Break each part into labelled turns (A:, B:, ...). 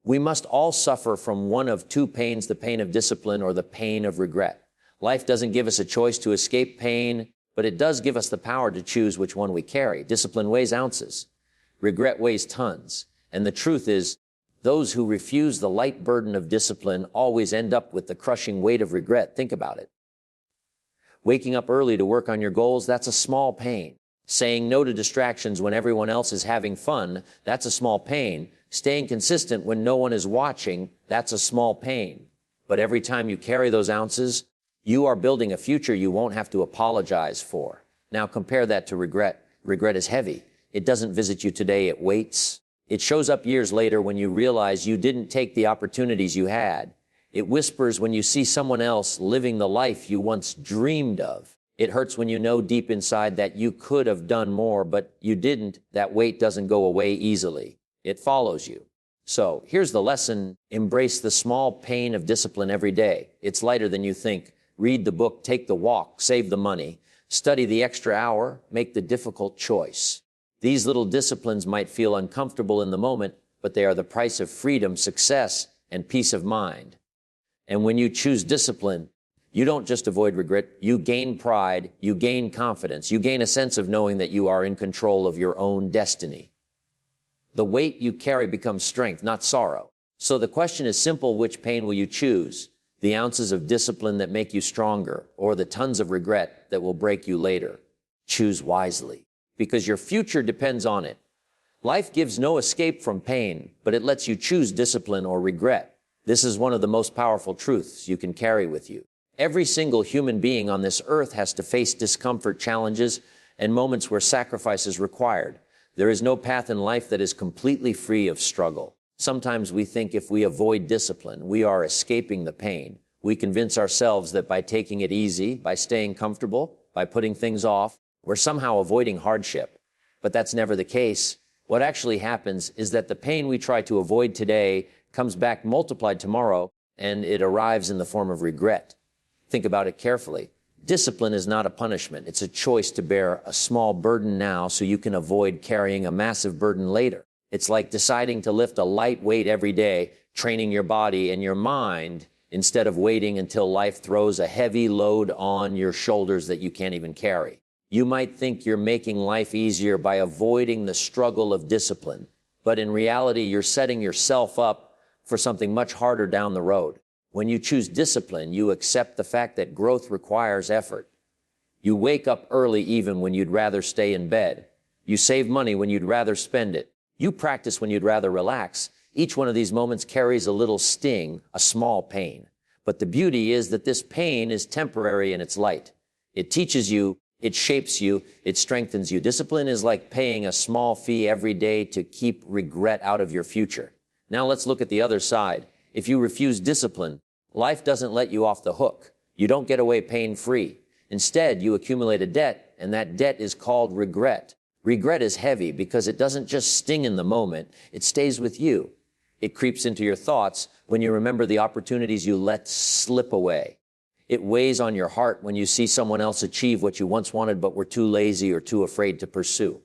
A: We must all suffer from one of two pains, the pain of discipline or the pain of regret. Life doesn't give us a choice to escape pain, but it does give us the power to choose which one we carry. Discipline weighs ounces. Regret weighs tons. And the truth is, those who refuse the light burden of discipline always end up with the crushing weight of regret. Think about it. Waking up early to work on your goals, that's a small pain. Saying no to distractions when everyone else is having fun, that's a small pain. Staying consistent when no one is watching, that's a small pain. But every time you carry those ounces, you are building a future you won't have to apologize for. Now compare that to regret. Regret is heavy. It doesn't visit you today, it waits. It shows up years later when you realize you didn't take the opportunities you had. It whispers when you see someone else living the life you once dreamed of. It hurts when you know deep inside that you could have done more, but you didn't. That weight doesn't go away easily. It follows you. So here's the lesson. Embrace the small pain of discipline every day. It's lighter than you think. Read the book, take the walk, save the money, study the extra hour, make the difficult choice. These little disciplines might feel uncomfortable in the moment, but they are the price of freedom, success, and peace of mind. And when you choose discipline, you don't just avoid regret, you gain pride, you gain confidence, you gain a sense of knowing that you are in control of your own destiny. The weight you carry becomes strength, not sorrow. So the question is simple: which pain will you choose? The ounces of discipline that make you stronger, or the tons of regret that will break you later? Choose wisely, because your future depends on it. Life gives no escape from pain, but it lets you choose discipline or regret. This is one of the most powerful truths you can carry with you. Every single human being on this earth has to face discomfort, challenges, and moments where sacrifice is required. There is no path in life that is completely free of struggle. Sometimes we think if we avoid discipline, we are escaping the pain. We convince ourselves that by taking it easy, by staying comfortable, by putting things off, we're somehow avoiding hardship. But that's never the case. What actually happens is that the pain we try to avoid today comes back multiplied tomorrow, and it arrives in the form of regret. Think about it carefully. Discipline is not a punishment. It's a choice to bear a small burden now so you can avoid carrying a massive burden later. It's like deciding to lift a light weight every day, training your body and your mind instead of waiting until life throws a heavy load on your shoulders that you can't even carry. You might think you're making life easier by avoiding the struggle of discipline, but in reality, you're setting yourself up for something much harder down the road. When you choose discipline, you accept the fact that growth requires effort. You wake up early even when you'd rather stay in bed. You save money when you'd rather spend it. You practice when you'd rather relax. Each one of these moments carries a little sting, a small pain. But the beauty is that this pain is temporary and it's light. It teaches you, it shapes you, it strengthens you. Discipline is like paying a small fee every day to keep regret out of your future. Now let's look at the other side. If you refuse discipline, life doesn't let you off the hook. You don't get away pain-free. Instead, you accumulate a debt, and that debt is called regret. Regret is heavy because it doesn't just sting in the moment, it stays with you. It creeps into your thoughts when you remember the opportunities you let slip away. It weighs on your heart when you see someone else achieve what you once wanted but were too lazy or too afraid to pursue.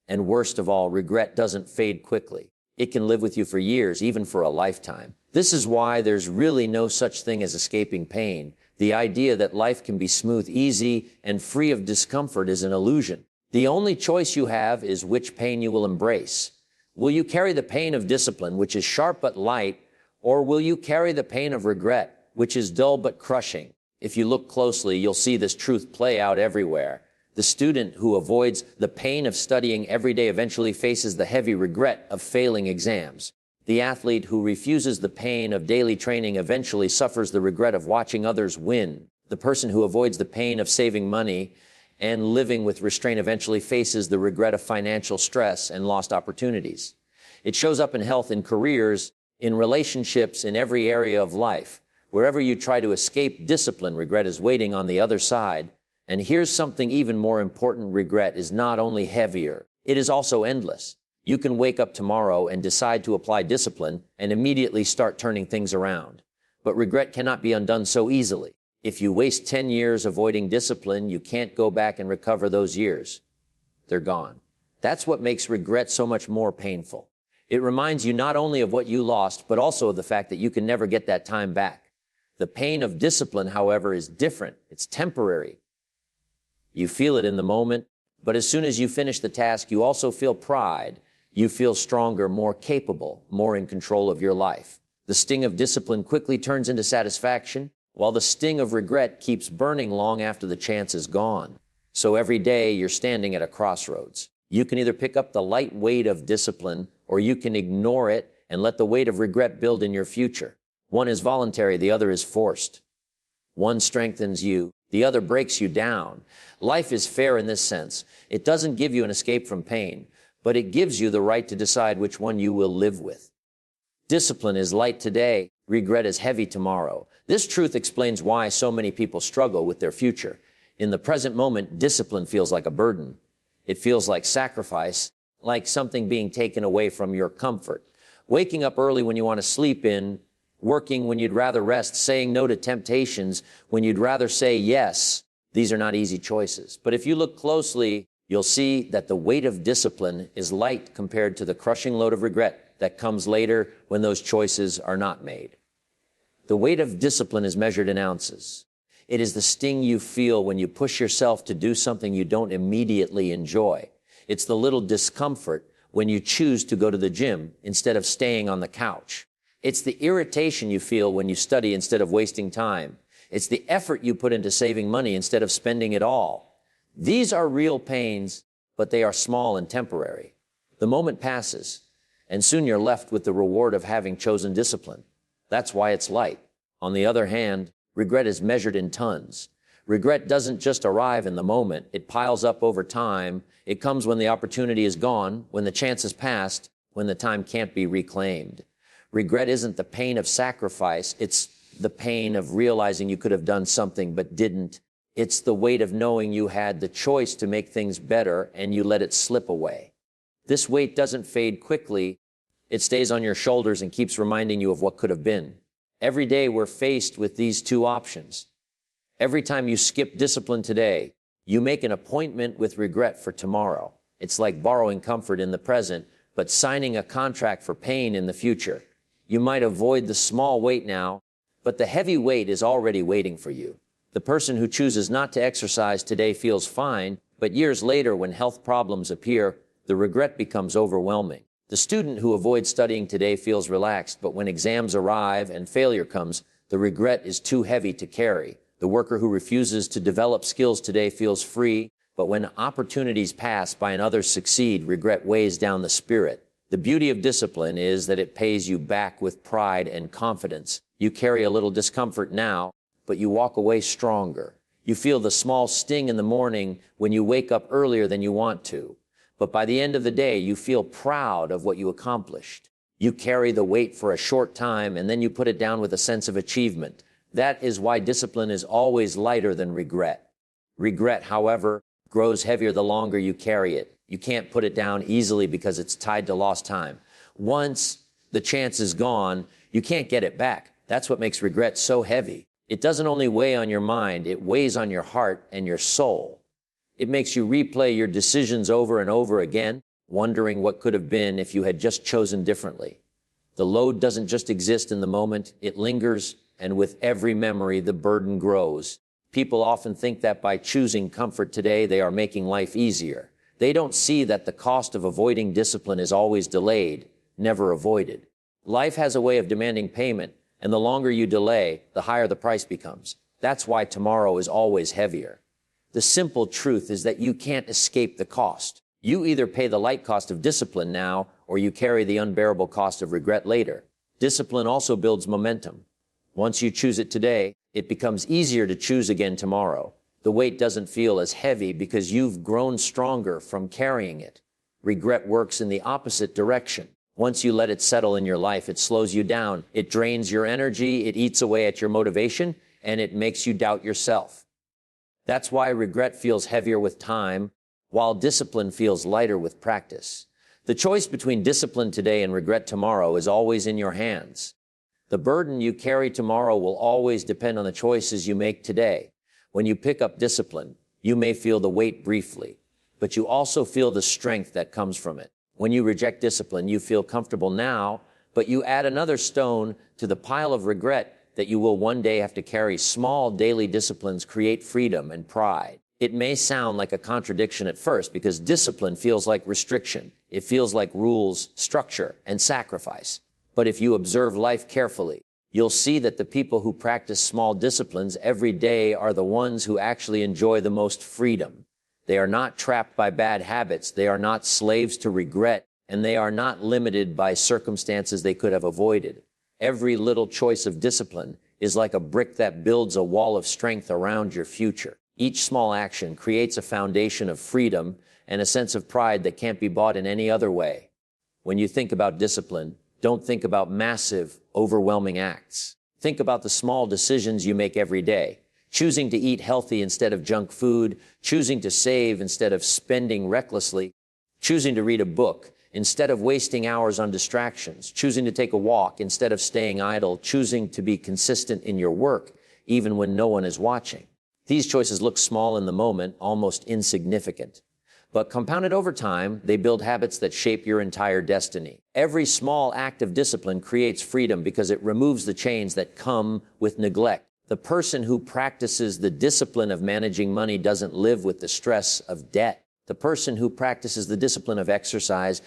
A: And worst of all, regret doesn't fade quickly. It can live with you for years, even for a lifetime. This is why there's really no such thing as escaping pain. The idea that life can be smooth, easy, and free of discomfort is an illusion. The only choice you have is which pain you will embrace. Will you carry the pain of discipline, which is sharp but light, or will you carry the pain of regret, which is dull but crushing? If you look closely, you'll see this truth play out everywhere. The student who avoids the pain of studying every day eventually faces the heavy regret of failing exams. The athlete who refuses the pain of daily training eventually suffers the regret of watching others win. The person who avoids the pain of saving money and living with restraint eventually faces the regret of financial stress and lost opportunities. It shows up in health, in careers, in relationships, in every area of life. Wherever you try to escape discipline, regret is waiting on the other side. And here's something even more important: regret is not only heavier, it is also endless. You can wake up tomorrow and decide to apply discipline and immediately start turning things around. But regret cannot be undone so easily. If you waste 10 years avoiding discipline, you can't go back and recover those years. They're gone. That's what makes regret so much more painful. It reminds you not only of what you lost, but also of the fact that you can never get that time back. The pain of discipline, however, is different. It's temporary. You feel it in the moment, but as soon as you finish the task, you also feel pride. You feel stronger, more capable, more in control of your life. The sting of discipline quickly turns into satisfaction, while the sting of regret keeps burning long after the chance is gone. So every day you're standing at a crossroads. You can either pick up the light weight of discipline, or you can ignore it and let the weight of regret build in your future. One is voluntary, the other is forced. One strengthens you, the other breaks you down. Life is fair in this sense. It doesn't give you an escape from pain, but it gives you the right to decide which one you will live with. Discipline is light today, regret is heavy tomorrow. This truth explains why so many people struggle with their future. In the present moment, discipline feels like a burden. It feels like sacrifice, like something being taken away from your comfort. Waking up early when you want to sleep in, working when you'd rather rest, saying no to temptations when you'd rather say yes. These are not easy choices. But if you look closely, you'll see that the weight of discipline is light compared to the crushing load of regret that comes later when those choices are not made. The weight of discipline is measured in ounces. It is the sting you feel when you push yourself to do something you don't immediately enjoy. It's the little discomfort when you choose to go to the gym instead of staying on the couch. It's the irritation you feel when you study instead of wasting time. It's the effort you put into saving money instead of spending it all. These are real pains, but they are small and temporary. The moment passes, and soon you're left with the reward of having chosen discipline. That's why it's light. On the other hand, regret is measured in tons. Regret doesn't just arrive in the moment. It piles up over time. It comes when the opportunity is gone, when the chance has passed, when the time can't be reclaimed. Regret isn't the pain of sacrifice. It's the pain of realizing you could have done something but didn't. It's the weight of knowing you had the choice to make things better and you let it slip away. This weight doesn't fade quickly. It stays on your shoulders and keeps reminding you of what could have been. Every day we're faced with these two options. Every time you skip discipline today, you make an appointment with regret for tomorrow. It's like borrowing comfort in the present, but signing a contract for pain in the future. You might avoid the small weight now, but the heavy weight is already waiting for you. The person who chooses not to exercise today feels fine, but years later, when health problems appear, the regret becomes overwhelming. The student who avoids studying today feels relaxed, but when exams arrive and failure comes, the regret is too heavy to carry. The worker who refuses to develop skills today feels free, but when opportunities pass by and others succeed, regret weighs down the spirit. The beauty of discipline is that it pays you back with pride and confidence. You carry a little discomfort now, but you walk away stronger. You feel the small sting in the morning when you wake up earlier than you want to. But by the end of the day, you feel proud of what you accomplished. You carry the weight for a short time, and then you put it down with a sense of achievement. That is why discipline is always lighter than regret. Regret, however, grows heavier the longer you carry it. You can't put it down easily because it's tied to lost time. Once the chance is gone, you can't get it back. That's what makes regret so heavy. It doesn't only weigh on your mind, it weighs on your heart and your soul. It makes you replay your decisions over and over again, wondering what could have been if you had just chosen differently. The load doesn't just exist in the moment, it lingers, and with every memory, the burden grows. People often think that by choosing comfort today, they are making life easier. They don't see that the cost of avoiding discipline is always delayed, never avoided. Life has a way of demanding payment, and the longer you delay, the higher the price becomes. That's why tomorrow is always heavier. The simple truth is that you can't escape the cost. You either pay the light cost of discipline now, or you carry the unbearable cost of regret later. Discipline also builds momentum. Once you choose it today, it becomes easier to choose again tomorrow. The weight doesn't feel as heavy because you've grown stronger from carrying it. Regret works in the opposite direction. Once you let it settle in your life, it slows you down. It drains your energy, it eats away at your motivation, and it makes you doubt yourself. That's why regret feels heavier with time, while discipline feels lighter with practice. The choice between discipline today and regret tomorrow is always in your hands. The burden you carry tomorrow will always depend on the choices you make today. When you pick up discipline, you may feel the weight briefly, but you also feel the strength that comes from it. When you reject discipline, you feel comfortable now, but you add another stone to the pile of regret that you will one day have to carry. Small daily disciplines create freedom and pride. It may sound like a contradiction at first because discipline feels like restriction. It feels like rules, structure, and sacrifice. But if you observe life carefully, you'll see that the people who practice small disciplines every day are the ones who actually enjoy the most freedom. They are not trapped by bad habits. They are not slaves to regret, and they are not limited by circumstances they could have avoided. Every little choice of discipline is like a brick that builds a wall of strength around your future. Each small action creates a foundation of freedom and a sense of pride that can't be bought in any other way. When you think about discipline, don't think about massive, overwhelming acts. Think about the small decisions you make every day. Choosing to eat healthy instead of junk food, choosing to save instead of spending recklessly, choosing to read a book instead of wasting hours on distractions, choosing to take a walk instead of staying idle, choosing to be consistent in your work even when no one is watching. These choices look small in the moment, almost insignificant. But compounded over time, they build habits that shape your entire destiny. Every small act of discipline creates freedom because it removes the chains that come with neglect. The person who practices the discipline of managing money doesn't live with the stress of debt. The person who practices the discipline of exercise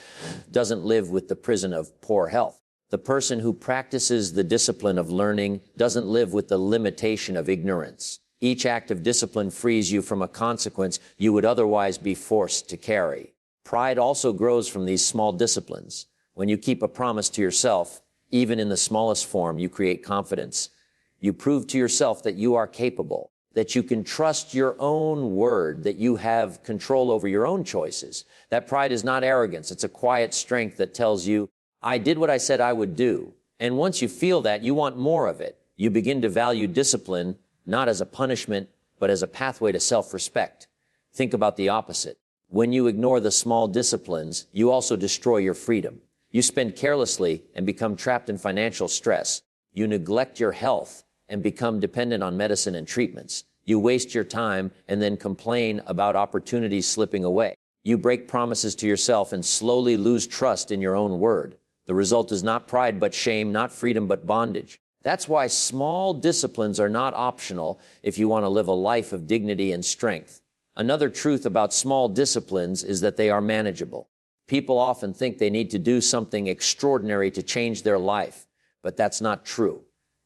A: doesn't live with the prison of poor health. The person who practices the discipline of learning doesn't live with the limitation of ignorance. Each act of discipline frees you from a consequence you would otherwise be forced to carry. Pride also grows from these small disciplines. When you keep a promise to yourself, even in the smallest form, you create confidence. You prove to yourself that you are capable, that you can trust your own word, that you have control over your own choices. That pride is not arrogance. It's a quiet strength that tells you, I did what I said I would do. And once you feel that, you want more of it. You begin to value discipline not as a punishment, but as a pathway to self-respect. Think about the opposite. When you ignore the small disciplines, you also destroy your freedom. You spend carelessly and become trapped in financial stress. You neglect your health and become dependent on medicine and treatments. You waste your time and then complain about opportunities slipping away. You break promises to yourself and slowly lose trust in your own word. The result is not pride but shame, not freedom but bondage. That's why small disciplines are not optional if you want to live a life of dignity and strength. Another truth about small disciplines is that they are manageable. People often think they need to do something extraordinary to change their life, but that's not true.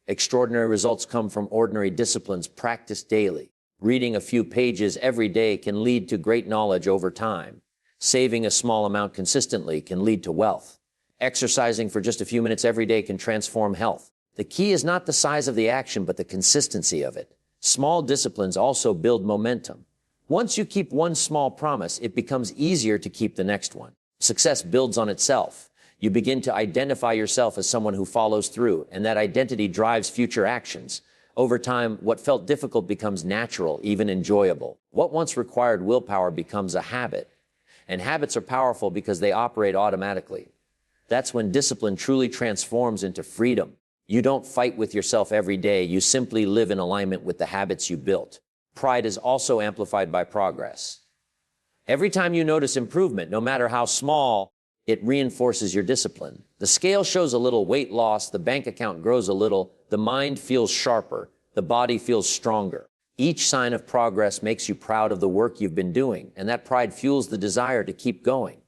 A: Extraordinary results come from ordinary disciplines practiced daily. Reading a few pages every day can lead to great knowledge over time. Saving a small amount consistently can lead to wealth. Exercising for just a few minutes every day can transform health. The key is not the size of the action, but the consistency of it. Small disciplines also build momentum. Once you keep one small promise, it becomes easier to keep the next one. Success builds on itself. You begin to identify yourself as someone who follows through, and that identity drives future actions. Over time, what felt difficult becomes natural, even enjoyable. What once required willpower becomes a habit. And habits are powerful because they operate automatically. That's when discipline truly transforms into freedom. You don't fight with yourself every day. You simply live in alignment with the habits you built. Pride is also amplified by progress. Every time you notice improvement, no matter how small, it reinforces your discipline. The scale shows a little weight loss, the bank account grows a little, the mind feels sharper, the body feels stronger. Each sign of progress makes you proud of the work you've been doing, and that pride fuels the desire to keep going.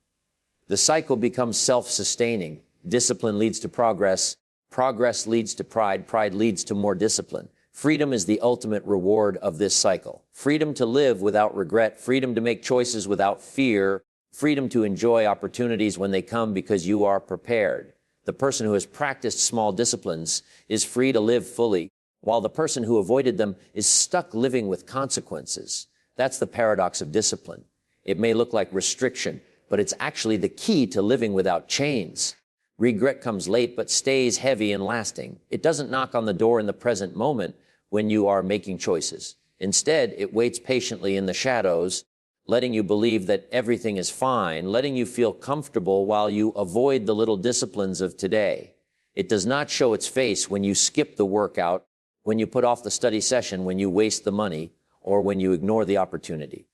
A: The cycle becomes self-sustaining. Discipline leads to progress. Progress leads to pride. Pride leads to more discipline. Freedom is the ultimate reward of this cycle. Freedom to live without regret. Freedom to make choices without fear. Freedom to enjoy opportunities when they come because you are prepared. The person who has practiced small disciplines is free to live fully, while the person who avoided them is stuck living with consequences. That's the paradox of discipline. It may look like restriction, but it's actually the key to living without chains. Regret comes late, but stays heavy and lasting. It doesn't knock on the door in the present moment when you are making choices. Instead, it waits patiently in the shadows, letting you believe that everything is fine, letting you feel comfortable while you avoid the little disciplines of today. It does not show its face when you skip the workout, when you put off the study session, when you waste the money, or when you ignore the opportunity.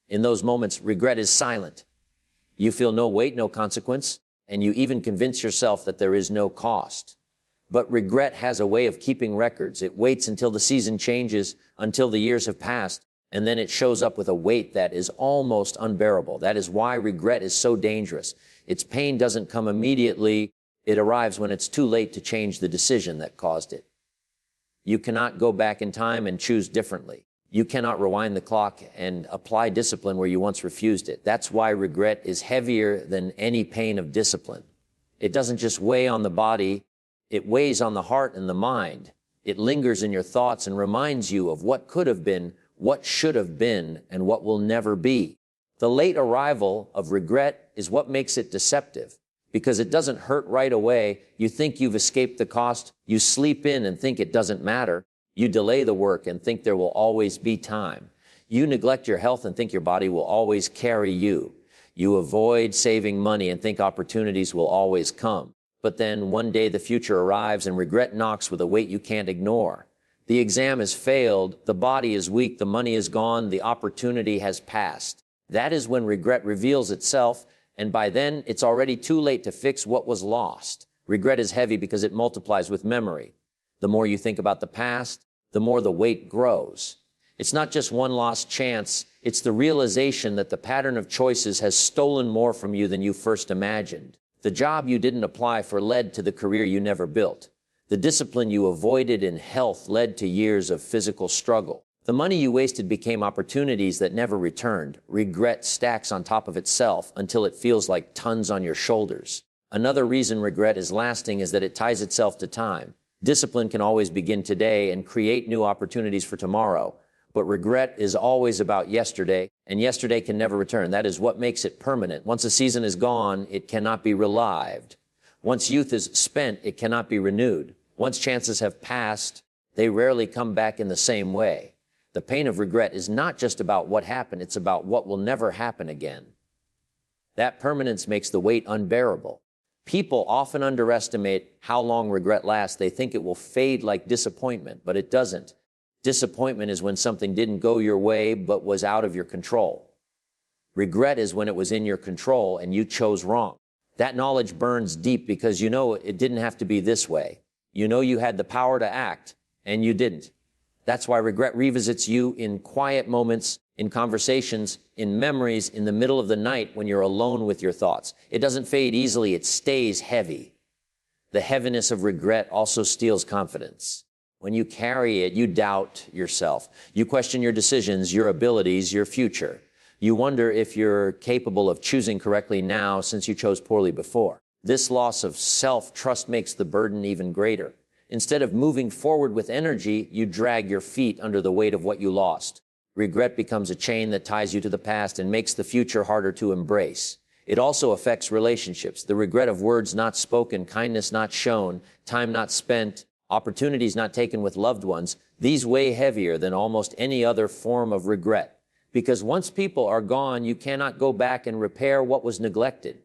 A: In those moments, regret is silent. You feel no weight, no consequence, and you even convince yourself that there is no cost. But regret has a way of keeping records. It waits until the season changes, until the years have passed, and then it shows up with a weight that is almost unbearable. That is why regret is so dangerous. Its pain doesn't come immediately. It arrives when it's too late to change the decision that caused it. You cannot go back in time and choose differently. You cannot rewind the clock and apply discipline where you once refused it. That's why regret is heavier than any pain of discipline. It doesn't just weigh on the body, it weighs on the heart and the mind. It lingers in your thoughts and reminds you of what could have been, what should have been, and what will never be. The late arrival of regret is what makes it deceptive, because it doesn't hurt right away. You think you've escaped the cost. You sleep in and think it doesn't matter. You delay the work and think there will always be time. You neglect your health and think your body will always carry you. You avoid saving money and think opportunities will always come. But then one day the future arrives and regret knocks with a weight you can't ignore. The exam has failed, the body is weak, the money is gone, the opportunity has passed. That is when regret reveals itself, and by then it's already too late to fix what was lost. Regret is heavy because it multiplies with memory. The more you think about the past, the more the weight grows. It's not just one lost chance, it's the realization that the pattern of choices has stolen more from you than you first imagined. The job you didn't apply for led to the career you never built. The discipline you avoided in health led to years of physical struggle. The money you wasted became opportunities that never returned. Regret stacks on top of itself until it feels like tons on your shoulders. Another reason regret is lasting is that it ties itself to time. Discipline can always begin today and create new opportunities for tomorrow. But regret is always about yesterday, and yesterday can never return. That is what makes it permanent. Once a season is gone, it cannot be relived. Once youth is spent, it cannot be renewed. Once chances have passed, they rarely come back in the same way. The pain of regret is not just about what happened, it's about what will never happen again. That permanence makes the weight unbearable. People often underestimate how long regret lasts. They think it will fade like disappointment, but it doesn't. Disappointment is when something didn't go your way but was out of your control. Regret is when it was in your control and you chose wrong. That knowledge burns deep because you know it didn't have to be this way. You know you had the power to act, and you didn't. That's why regret revisits you in quiet moments, in conversations, in memories, in the middle of the night when you're alone with your thoughts. It doesn't fade easily, it stays heavy. The heaviness of regret also steals confidence. When you carry it, you doubt yourself. You question your decisions, your abilities, your future. You wonder if you're capable of choosing correctly now since you chose poorly before. This loss of self-trust makes the burden even greater. Instead of moving forward with energy, you drag your feet under the weight of what you lost. Regret becomes a chain that ties you to the past and makes the future harder to embrace. It also affects relationships. The regret of words not spoken, kindness not shown, time not spent, opportunities not taken with loved ones. These weigh heavier than almost any other form of regret. Because once people are gone, you cannot go back and repair what was neglected.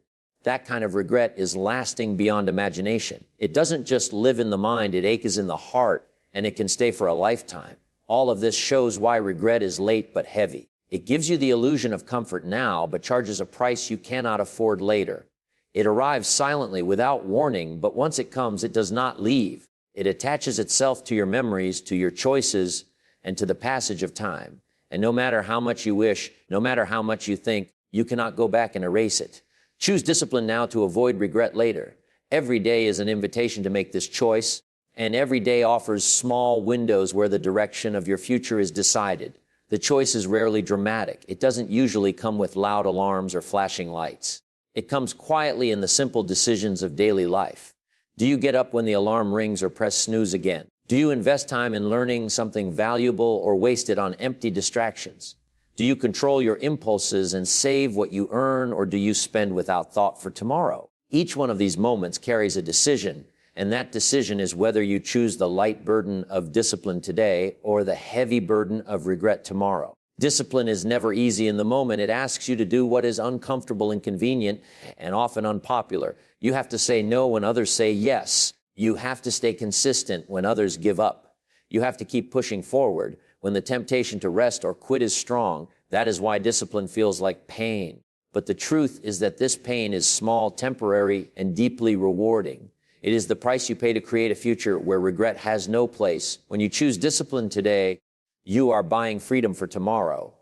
A: That kind of regret is lasting beyond imagination. It doesn't just live in the mind, it aches in the heart, and it can stay for a lifetime. All of this shows why regret is late but heavy. It gives you the illusion of comfort now, but charges a price you cannot afford later. It arrives silently without warning, but once it comes, it does not leave. It attaches itself to your memories, to your choices, and to the passage of time. And no matter how much you wish, no matter how much you think, you cannot go back and erase it. Choose discipline now to avoid regret later. Every day is an invitation to make this choice, and every day offers small windows where the direction of your future is decided. The choice is rarely dramatic. It doesn't usually come with loud alarms or flashing lights. It comes quietly in the simple decisions of daily life. Do you get up when the alarm rings or press snooze again? Do you invest time in learning something valuable or waste it on empty distractions? Do you control your impulses and save what you earn, or do you spend without thought for tomorrow? Each one of these moments carries a decision, and that decision is whether you choose the light burden of discipline today or the heavy burden of regret tomorrow. Discipline is never easy in the moment. It asks you to do what is uncomfortable, inconvenient, and often unpopular. You have to say no when others say yes. You have to stay consistent when others give up. You have to keep pushing forward when the temptation to rest or quit is strong. That is why discipline feels like pain. But the truth is that this pain is small, temporary, and deeply rewarding. It is the price you pay to create a future where regret has no place. When you choose discipline today, you are buying freedom for tomorrow.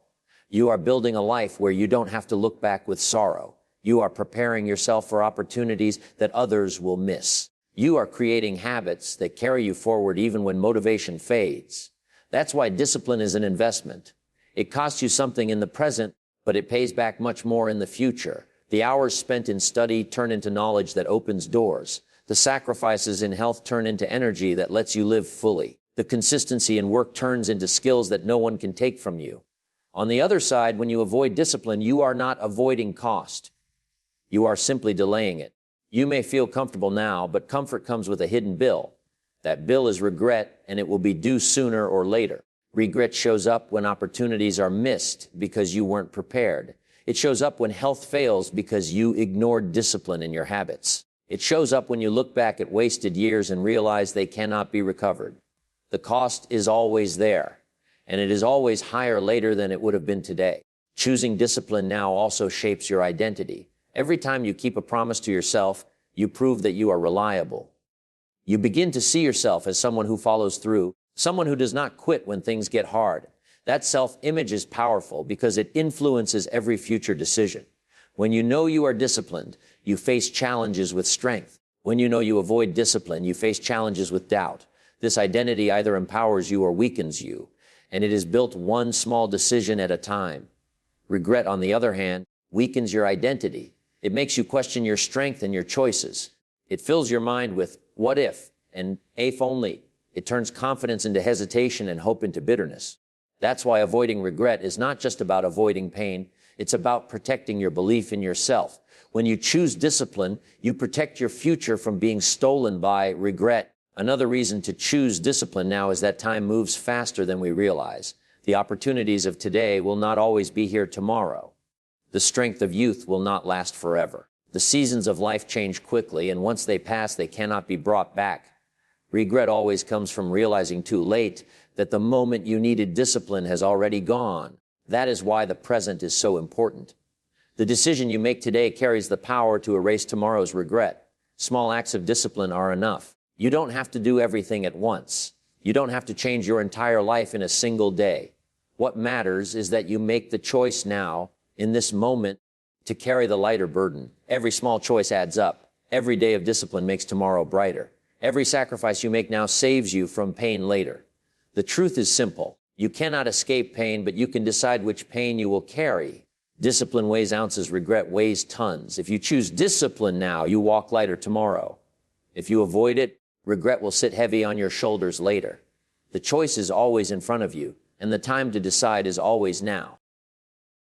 A: You are building a life where you don't have to look back with sorrow. You are preparing yourself for opportunities that others will miss. You are creating habits that carry you forward even when motivation fades. That's why discipline is an investment. It costs you something in the present, but it pays back much more in the future. The hours spent in study turn into knowledge that opens doors. The sacrifices in health turn into energy that lets you live fully. The consistency in work turns into skills that no one can take from you. On the other side, when you avoid discipline, you are not avoiding cost. You are simply delaying it. You may feel comfortable now, but comfort comes with a hidden bill. That bill is regret, and it will be due sooner or later. Regret shows up when opportunities are missed because you weren't prepared. It shows up when health fails because you ignored discipline in your habits. It shows up when you look back at wasted years and realize they cannot be recovered. The cost is always there, and it is always higher later than it would have been today. Choosing discipline now also shapes your identity. Every time you keep a promise to yourself, you prove that you are reliable. You begin to see yourself as someone who follows through, someone who does not quit when things get hard. That self-image is powerful because it influences every future decision. When you know you are disciplined, you face challenges with strength. When you know you avoid discipline, you face challenges with doubt. This identity either empowers you or weakens you, and it is built one small decision at a time. Regret, on the other hand, weakens your identity. It makes you question your strength and your choices. It fills your mind with what if and if only. It turns confidence into hesitation and hope into bitterness. That's why avoiding regret is not just about avoiding pain. It's about protecting your belief in yourself. When you choose discipline, you protect your future from being stolen by regret. Another reason to choose discipline now is that time moves faster than we realize. The opportunities of today will not always be here tomorrow. The strength of youth will not last forever. The seasons of life change quickly, and once they pass, they cannot be brought back. Regret always comes from realizing too late that the moment you needed discipline has already gone. That is why the present is so important. The decision you make today carries the power to erase tomorrow's regret. Small acts of discipline are enough. You don't have to do everything at once. You don't have to change your entire life in a single day. What matters is that you make the choice now, in this moment, to carry the lighter burden. Every small choice adds up. Every day of discipline makes tomorrow brighter. Every sacrifice you make now saves you from pain later. The truth is simple. You cannot escape pain, but you can decide which pain you will carry. Discipline weighs ounces, regret weighs tons. If you choose discipline now, you walk lighter tomorrow. If you avoid it, regret will sit heavy on your shoulders later. The choice is always in front of you, and the time to decide is always now.